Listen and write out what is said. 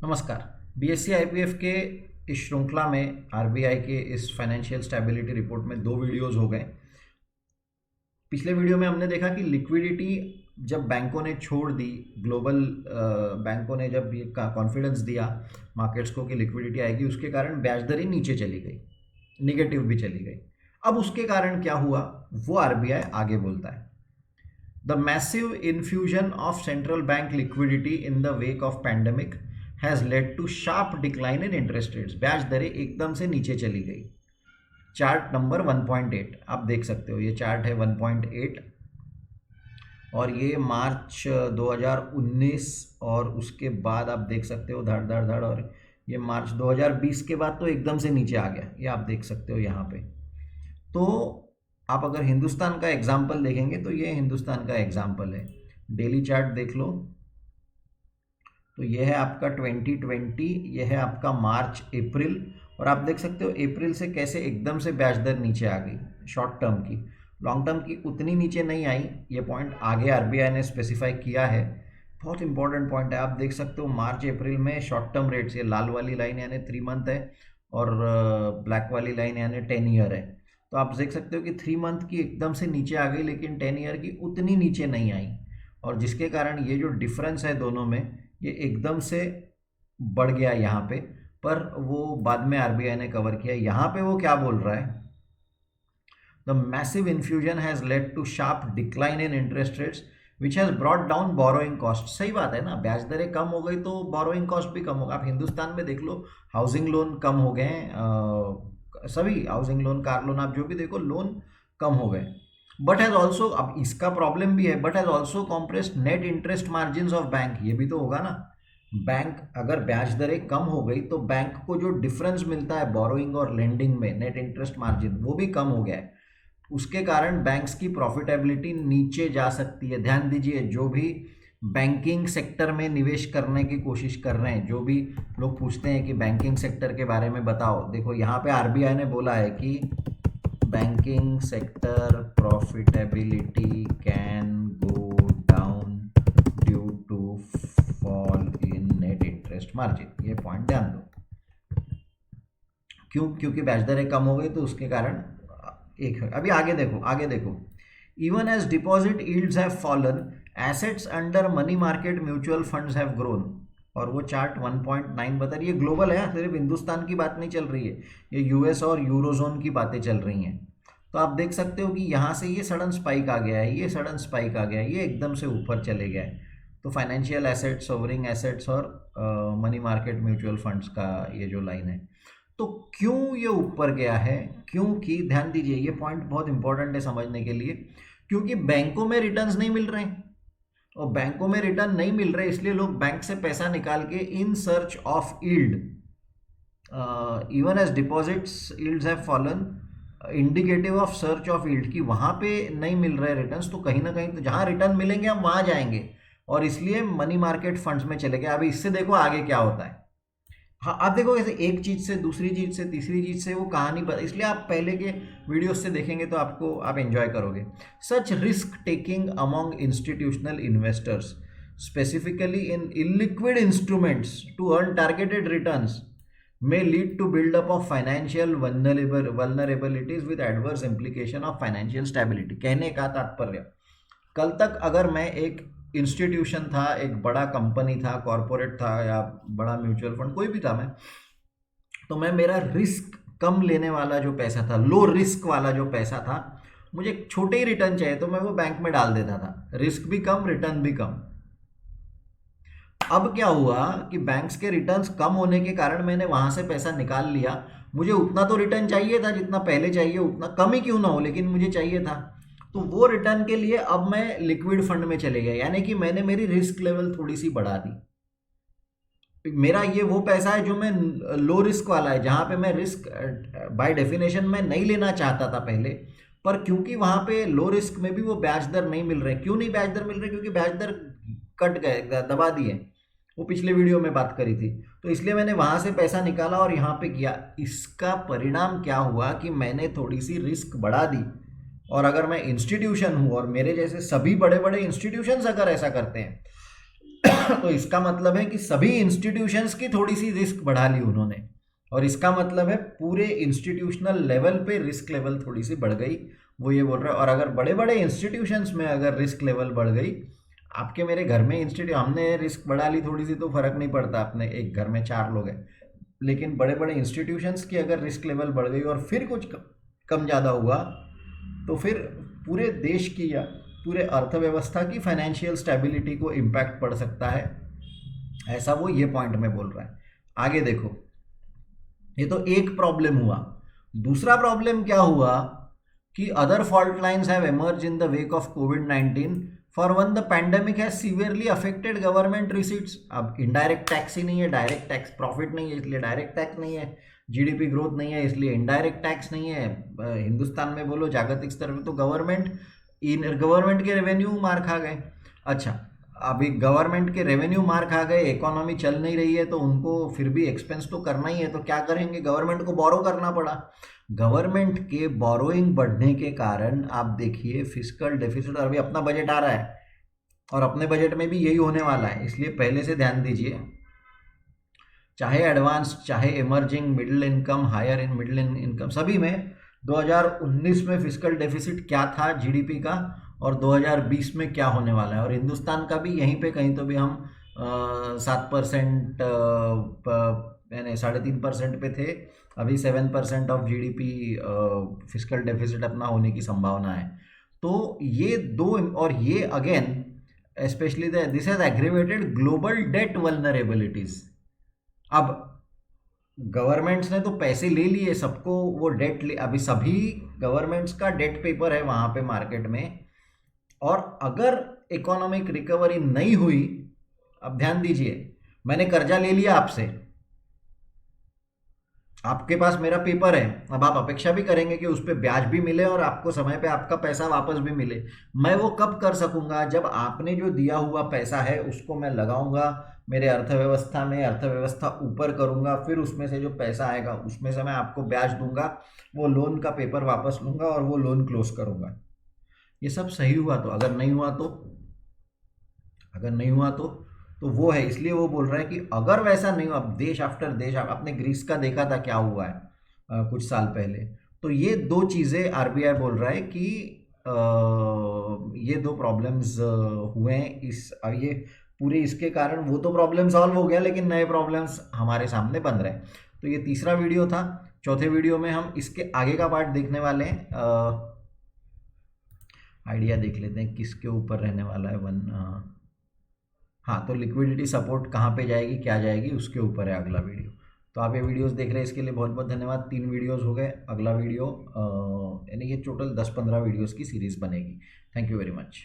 नमस्कार। BSc IPF के इस श्रृंखला में आरबीआई के इस फाइनेंशियल स्टेबिलिटी रिपोर्ट में दो वीडियोस हो गए। पिछले वीडियो में हमने देखा कि लिक्विडिटी जब बैंकों ने छोड़ दी, ग्लोबल बैंकों ने जब ये कॉन्फिडेंस दिया मार्केट्स को कि लिक्विडिटी आएगी, उसके कारण ब्याज दरें नीचे चली गई, निगेटिव भी चली गई। अब उसके कारण क्या हुआ वो आरबीआई आगे बोलता है। The massive infusion of central bank liquidity in the wake of pandemic has led to sharp decline in interest rates. ब्याज दरें एकदम से नीचे चली गई। चार्ट नंबर 1.8 आप देख सकते हो, ये चार्ट है 1.8 और ये मार्च 2019 और उसके बाद आप देख सकते हो धड़ धड़ धड़, और ये मार्च 2020 के बाद तो एकदम से नीचे आ गया, ये आप देख सकते हो यहाँ पे। तो आप अगर हिंदुस्तान का एग्जाम्पल देखेंगे तो ये हिंदुस्तान का एग्जाम्पल है। डेली चार्ट देख लो तो ये है आपका 2020, ये है आपका मार्च अप्रैल, और आप देख सकते हो अप्रैल से कैसे एकदम से ब्याज दर नीचे आ गई। शॉर्ट टर्म की, लॉन्ग टर्म की उतनी नीचे नहीं आई। ये पॉइंट आगे आरबीआई ने स्पेसिफाई किया है, बहुत इंपॉर्टेंट पॉइंट है। आप देख सकते हो मार्च अप्रैल में शॉर्ट टर्म रेट्स, ये लाल वाली लाइन यानी 3 मंथ है और ब्लैक वाली लाइन यानी 10 ईयर है। तो आप देख सकते हो कि 3 मंथ की एकदम से नीचे आ गई, लेकिन 10 ईयर की उतनी नीचे नहीं आई, और जिसके कारण ये जो डिफरेंस है दोनों में, ये एकदम से बढ़ गया यहाँ पे। पर वो बाद में आरबीआई ने कवर किया। यहाँ पे वो क्या बोल रहा है, the massive infusion has led to sharp decline in interest rates which has brought down borrowing cost. सही बात है ना, ब्याज दरें कम हो गई तो बोरोइंग कॉस्ट भी कम होगा। आप हिंदुस्तान में देख लो, हाउसिंग लोन कम हो गए हैं, सभी हाउसिंग लोन, कार लोन, आप जो भी देखो लोन कम हो गए। बट हैज़ ऑल्सो, अब इसका प्रॉब्लम भी है, but has also compressed net interest margin of bank. ये भी तो होगा ना, बैंक अगर ब्याज दरें कम हो गई तो बैंक को जो डिफरेंस मिलता है बोरोइंग और लेंडिंग में, नेट इंटरेस्ट मार्जिन, वो भी कम हो गया है। उसके कारण बैंक्स की प्रॉफिटेबिलिटी नीचे जा सकती है। ध्यान दीजिए, जो भी बैंकिंग सेक्टर में निवेश करने की कोशिश कर रहे हैं, जो भी लोग पूछते हैं कि बैंकिंग सेक्टर के बारे में बताओ, देखो यहाँ पे आरबीआई ने बोला है कि banking sector profitability can go down due to fall in net interest margin. ये पॉइंट ध्यान दो। क्योंकि ब्याज दरें कम हो गई तो उसके कारण एक है। अभी आगे देखो, even as deposit yields have fallen, assets under money market mutual funds have grown. और वो चार्ट 1.9 बता रही है। ग्लोबल है, सिर्फ हिंदुस्तान की बात नहीं चल रही है, ये यूएस और यूरोजोन की बातें चल रही हैं। तो आप देख सकते हो कि यहाँ से ये सडन स्पाइक आ गया है, ये सडन स्पाइक आ गया है, ये एकदम से ऊपर चले गया है। तो फाइनेंशियल एसेट्स, सोवरिंग एसेट्स और मनी मार्केट म्यूचुअल फंड्स का ये जो लाइन है, तो क्यों ये ऊपर गया है? क्योंकि ध्यान दीजिए, ये पॉइंट बहुत इंपॉर्टेंट है समझने के लिए, क्योंकि बैंकों में रिटर्न्स नहीं मिल रहे हैं, और बैंकों में रिटर्न नहीं मिल रहे इसलिए लोग बैंक से पैसा निकाल के in search of yield, even as deposits yields have fallen, indicative of search of yield, कि वहां पे नहीं मिल रहे रिटर्न्स, तो कहीं ना कहीं तो जहां रिटर्न मिलेंगे हम वहां जाएंगे, और इसलिए मनी मार्केट फंड्स में चले गए। अभी इससे देखो आगे क्या होता है। हाँ, आप देखो कैसे एक चीज से दूसरी चीज से तीसरी चीज से वो कहानी पर, इसलिए आप पहले के वीडियोस से देखेंगे तो आपको आप एंजॉय करोगे। Such risk taking among institutional investors specifically in illiquid instruments to earn targeted returns may lead to build-up of financial vulnerabilities with adverse implication of financial stability। कहने का तात्पर्य, कल तक अगर मैं एक इंस्टीट्यूशन था, एक बड़ा कंपनी था, कॉरपोरेट था या बड़ा म्यूचुअल फंड, कोई भी था मैं, तो मैं मेरा रिस्क कम लेने वाला जो पैसा था, लो रिस्क वाला जो पैसा था, मुझे छोटे ही रिटर्न चाहिए तो मैं वो बैंक में डाल देता था, रिस्क भी कम रिटर्न भी कम। अब क्या हुआ कि बैंक्स के रिटर्न्स कम होने के कारण मैंने वहां से पैसा निकाल लिया, मुझे उतना तो रिटर्न चाहिए था जितना पहले चाहिए, उतना कम ही क्यों ना हो लेकिन मुझे चाहिए था। तो वो रिटर्न के लिए अब मैं लिक्विड फंड में चले गया, यानी कि मैंने मेरी रिस्क लेवल थोड़ी सी बढ़ा दी। मेरा ये वो पैसा है जो मैं लो रिस्क वाला है, जहां पे मैं रिस्क बाय डेफिनेशन में नहीं लेना चाहता था पहले, पर क्योंकि वहां पे लो रिस्क में भी वो ब्याज दर नहीं मिल रहे। क्यों नहीं ब्याज दर मिल रहे? क्योंकि ब्याज दर कट गए, दबा दिए, वो पिछले वीडियो में बात करी थी। तो इसलिए मैंने वहां से पैसा निकाला और यहाँ पे किया। इसका परिणाम क्या हुआ कि मैंने थोड़ी सी रिस्क बढ़ा दी, और अगर मैं इंस्टीट्यूशन हूँ और मेरे जैसे सभी बड़े बड़े इंस्टीट्यूशंस अगर ऐसा करते हैं तो इसका मतलब है कि सभी इंस्टीट्यूशंस की थोड़ी सी रिस्क बढ़ा ली उन्होंने, और इसका मतलब है पूरे इंस्टीट्यूशनल लेवल पे रिस्क लेवल थोड़ी सी बढ़ गई, वो ये बोल रहा है। और अगर बड़े बड़े इंस्टीट्यूशंस में अगर रिस्क लेवल बढ़ गई, आपके मेरे घर में इंस्टीट्यूट हमने रिस्क बढ़ा ली थोड़ी सी तो फर्क नहीं पड़ता, अपने एक घर में 4 लोग हैं, लेकिन बड़े बड़े इंस्टीट्यूशंस की अगर रिस्क लेवल बढ़ गई और फिर कुछ कम ज़्यादा हुआ, तो फिर पूरे देश की या पूरे अर्थव्यवस्था की फाइनेंशियल स्टेबिलिटी को इम्पैक्ट पड़ सकता है, ऐसा वो ये पॉइंट में बोल रहा है। आगे देखो, ये तो एक प्रॉब्लम हुआ। दूसरा प्रॉब्लम क्या हुआ कि other fault lines have emerge in the wake of covid for one the pandemic has severely affected government receipts. अब इनडायरेक्ट टैक्स ही नहीं है, डायरेक्ट टैक्स प्रॉफिट नहीं है इसलिए डायरेक्ट टैक्स नहीं है, जीडीपी ग्रोथ नहीं है इसलिए इनडायरेक्ट टैक्स नहीं है। हिंदुस्तान में बोलो जागतिक स्तर पे तो गवर्नमेंट के रेवेन्यू मार खा गए। अच्छा, अभी गवर्नमेंट के रेवेन्यू मार खा गए, इकोनॉमी चल नहीं रही है, तो उनको फिर भी एक्सपेंस तो करना ही है, तो क्या करेंगे, गवर्नमेंट को बोरो करना पड़ा। गवर्नमेंट के बोरोइंग बढ़ने के कारण आप देखिए फिस्कल डेफिसिट, अभी अपना बजट आ रहा है और अपने बजट में भी यही होने वाला है, इसलिए पहले से ध्यान दीजिए, चाहे एडवांस चाहे emerging, middle income, higher in middle income, सभी में 2019 में फिस्कल डेफिसिट क्या था जीडीपी का और 2020 में क्या होने वाला है। और हिंदुस्तान का भी यहीं पे कहीं तो भी हम 7% यानी 3.5% पे थे, अभी 7% ऑफ जीडीपी फिस्कल डेफिसिट अपना होने की संभावना है। तो ये दो, और ये again specially this has aggravated global debt vulnerabilities. अब गवर्नमेंट्स ने तो पैसे ले लिए, सबको वो डेट ले, अभी सभी गवर्नमेंट्स का डेट पेपर है वहां पे मार्केट में, और अगर इकोनॉमिक रिकवरी नहीं हुई, अब ध्यान दीजिए, मैंने कर्जा ले लिया आपसे, आपके पास मेरा पेपर है, अब आप अपेक्षा भी करेंगे कि उस पर ब्याज भी मिले और आपको समय पे आपका पैसा वापस भी मिले। मैं वो कब कर सकूंगा, जब आपने जो दिया हुआ पैसा है उसको मैं लगाऊंगा मेरे अर्थव्यवस्था में, अर्थव्यवस्था ऊपर करूंगा, फिर उसमें से जो पैसा आएगा उसमें से मैं आपको ब्याज दूंगा, वो लोन का पेपर वापस लूंगा और वो लोन क्लोज करूंगा। ये सब सही हुआ तो, अगर नहीं हुआ तो, तो वो है, इसलिए वो बोल रहा है कि अगर वैसा नहीं हुआ, अब देश आफ्टर देश, आपने ग्रीस का देखा था क्या हुआ है कुछ साल पहले, तो ये दो चीज़ें आरबीआई बोल रहा है कि ये दो प्रॉब्लम्स हुए हैं, ये पूरे इसके कारण वो तो प्रॉब्लम सॉल्व हो गया, लेकिन नए प्रॉब्लम्स हमारे सामने बन रहे हैं। तो ये तीसरा वीडियो था। चौथे वीडियो में हम इसके आगे का पार्ट देखने वाले हैं, आइडिया देख लेते हैं किसके ऊपर रहने वाला है हाँ, तो लिक्विडिटी सपोर्ट कहाँ पे जाएगी, क्या जाएगी, उसके ऊपर है अगला वीडियो। तो आप ये वीडियोस देख रहे हैं, इसके लिए बहुत बहुत धन्यवाद। 3 वीडियोस हो गए, अगला वीडियो यानी ये टोटल 10-15 वीडियोस की सीरीज़ बनेगी। Thank you very much.